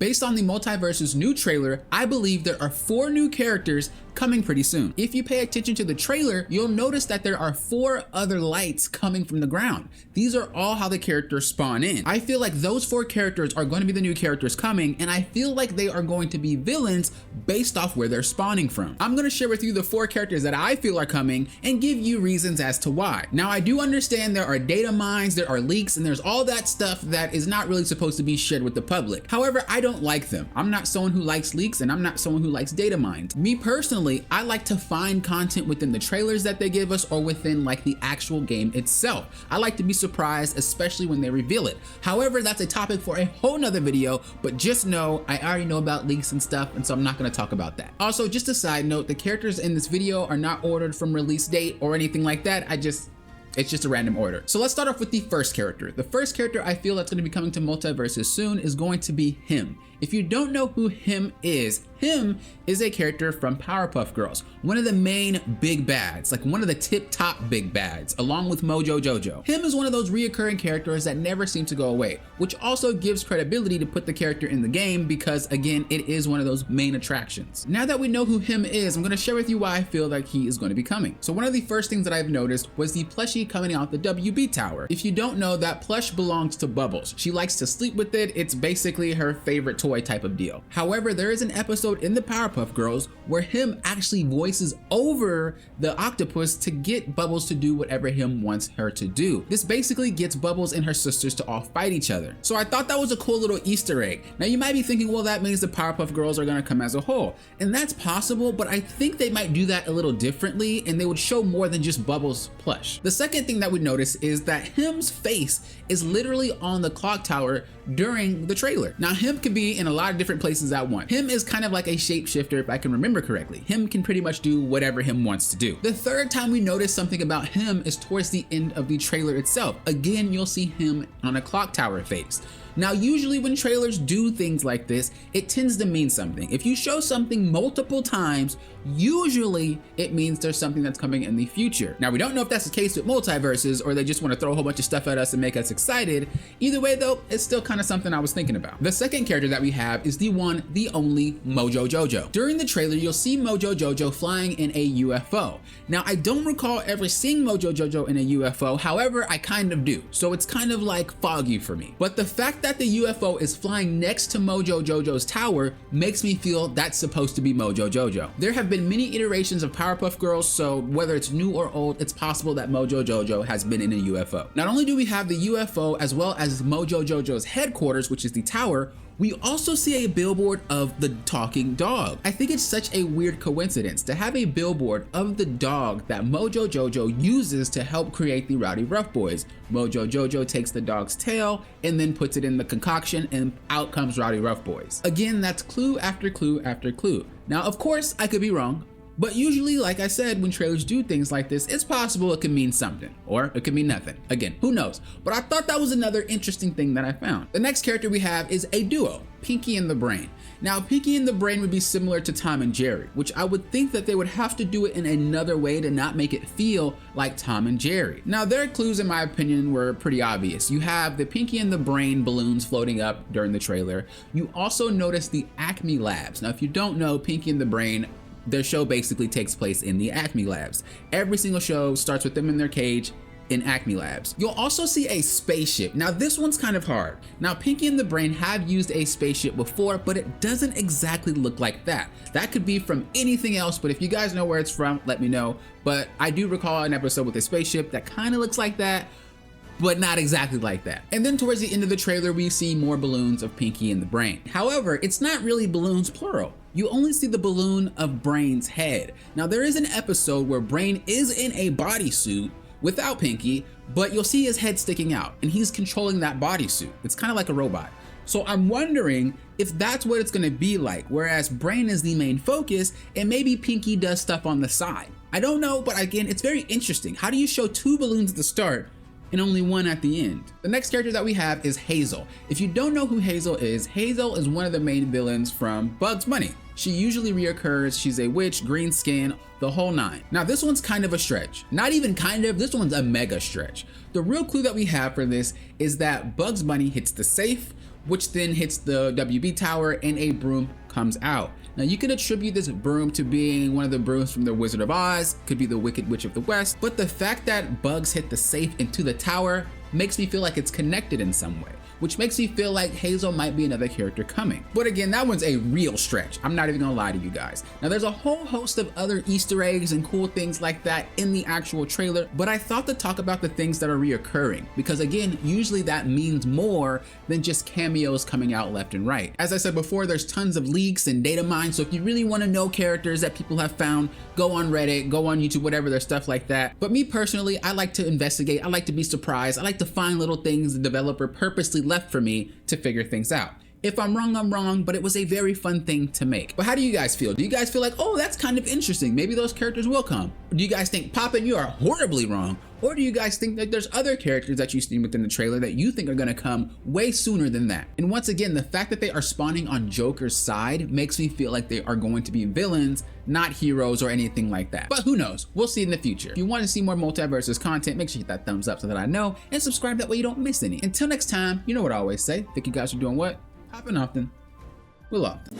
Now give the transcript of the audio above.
Based on the MultiVersus new trailer, I believe there are 4 new characters coming pretty soon. If you pay attention to the trailer, you'll notice that there are 4 other lights coming from the ground. These are all how the characters spawn in. I feel like those 4 characters are going to be the new characters coming, and I feel like they are going to be villains based off where they're spawning from. I'm going to share with you the 4 characters that I feel are coming and give you reasons as to why. Now, I do understand there are data mines, there are leaks, and there's all that stuff that is not really supposed to be shared with the public. However, I don't like them. I'm not someone who likes leaks, and I'm not someone who likes data mines. Me personally, I like to find content within the trailers that they give us or within like the actual game itself. I like to be surprised, especially when they reveal it. However, that's a topic for a whole nother video, but just know I already know about leaks and stuff, and so I'm not going to talk about that. Also, just a side note, the characters in this video are not ordered from release date or anything like that. It's just a random order. So let's start off with the first character. The first character I feel that's going to be coming to MultiVersus soon is going to be him. If you don't know who him is a character from Powerpuff Girls, one of the main big bads, like one of the tip-top big bads, along with Mojo Jojo. Him is one of those reoccurring characters that never seem to go away, which also gives credibility to put the character in the game because, again, it is one of those main attractions. Now that we know who him is, I'm going to share with you why I feel like he is going to be coming. So one of the first things that I've noticed was the plushie coming out the WB tower. If you don't know, that plush belongs to Bubbles. She likes to sleep with it. It's basically her favorite toy type of deal. However, there is an episode in the Powerpuff Girls where him actually voices over the octopus to get Bubbles to do whatever him wants her to do. This basically gets Bubbles and her sisters to all fight each other. So I thought that was a cool little Easter egg. Now you might be thinking, well, that means the Powerpuff Girls are gonna come as a whole. And that's possible, but I think they might do that a little differently and they would show more than just Bubbles plush. The second thing that we notice is that him's face is literally on the clock tower during the trailer. Now him could be in a lot of different places at once. Him is kind of like a shapeshifter if I can remember correctly. Him can pretty much do whatever him wants to do. The third time we notice something about him is towards the end of the trailer itself. Again, you'll see him on a clock tower face. Now, usually when trailers do things like this, it tends to mean something. If you show something multiple times, usually it means there's something that's coming in the future. Now, we don't know if that's the case with MultiVersus or they just want to throw a whole bunch of stuff at us and make us excited. Either way though, it's still kind of something I was thinking about. The second character that we have is the one, the only Mojo Jojo. During the trailer, you'll see Mojo Jojo flying in a UFO. Now, I don't recall ever seeing Mojo Jojo in a UFO. However, I kind of do. So it's kind of like foggy for me. But the fact that the UFO is flying next to Mojo Jojo's tower makes me feel that's supposed to be Mojo Jojo. There have been many iterations of Powerpuff Girls, so whether it's new or old, it's possible that Mojo Jojo has been in a UFO. Not only do we have the UFO as well as Mojo Jojo's headquarters, which is the tower, we also see a billboard of the talking dog. I think it's such a weird coincidence to have a billboard of the dog that Mojo Jojo uses to help create the Rowdy Rough Boys. Mojo Jojo takes the dog's tail and then puts it in the concoction and out comes Rowdy Rough Boys. Again, that's clue after clue after clue. Now, of course, I could be wrong. But usually, like I said, when trailers do things like this, it's possible it could mean something, or it could mean nothing. Again, who knows? But I thought that was another interesting thing that I found. The next character we have is a duo, Pinky and the Brain. Now, Pinky and the Brain would be similar to Tom and Jerry, which I would think that they would have to do it in another way to not make it feel like Tom and Jerry. Now, their clues, in my opinion, were pretty obvious. You have the Pinky and the Brain balloons floating up during the trailer. You also notice the Acme Labs. Now, if you don't know, Pinky and the Brain, their show basically takes place in the Acme Labs. Every single show starts with them in their cage in Acme Labs. You'll also see a spaceship. Now this one's kind of hard. Now Pinky and the Brain have used a spaceship before, but it doesn't exactly look like that. That could be from anything else, but if you guys know where it's from, let me know. But I do recall an episode with a spaceship that kind of looks like that, but not exactly like that. And then towards the end of the trailer, we see more balloons of Pinky and the Brain. However, it's not really balloons plural. You only see the balloon of Brain's head. Now there is an episode where Brain is in a bodysuit without Pinky, but you'll see his head sticking out and he's controlling that bodysuit. It's kind of like a robot. So I'm wondering if that's what it's gonna be like, whereas Brain is the main focus and maybe Pinky does stuff on the side. I don't know, but again, it's very interesting. How do you show 2 balloons at the start and only 1 at the end? The next character that we have is Hazel. If you don't know who Hazel is one of the main villains from Bugs Bunny. She usually reoccurs, she's a witch, green skin, the whole 9. Now this one's kind of a stretch. Not even kind of, this one's a mega stretch. The real clue that we have for this is that Bugs Bunny hits the safe, which then hits the WB tower and a broom comes out. Now you can attribute this broom to being one of the brooms from the Wizard of Oz, could be the Wicked Witch of the West, but the fact that bugs hit the safe into the tower makes me feel like it's connected in some way, which makes me feel like Hazel might be another character coming. But again, that one's a real stretch. I'm not even gonna lie to you guys. Now there's a whole host of other Easter eggs and cool things like that in the actual trailer, but I thought to talk about the things that are reoccurring, because again, usually that means more than just cameos coming out left and right. As I said before, there's tons of leaks and data mines, so if you really wanna know characters that people have found, go on Reddit, go on YouTube, whatever, there's stuff like that. But me personally, I like to investigate, I like to be surprised, I like to find little things the developer purposely left for me to figure things out. If I'm wrong, I'm wrong, but it was a very fun thing to make. But how do you guys feel? Do you guys feel like, oh, that's kind of interesting, maybe those characters will come? Or do you guys think, Poppin', you are horribly wrong? Or do you guys think that there's other characters that you've seen within the trailer that you think are gonna come way sooner than that? And once again, the fact that they are spawning on Joker's side makes me feel like they are going to be villains, not heroes or anything like that. But who knows? We'll see in the future. If you want to see more MultiVersus content, make sure you hit that thumbs up so that I know, and subscribe, that way you don't miss any. Until next time, you know what I always say. Think you guys are doing what? Poppin' often. We'll often.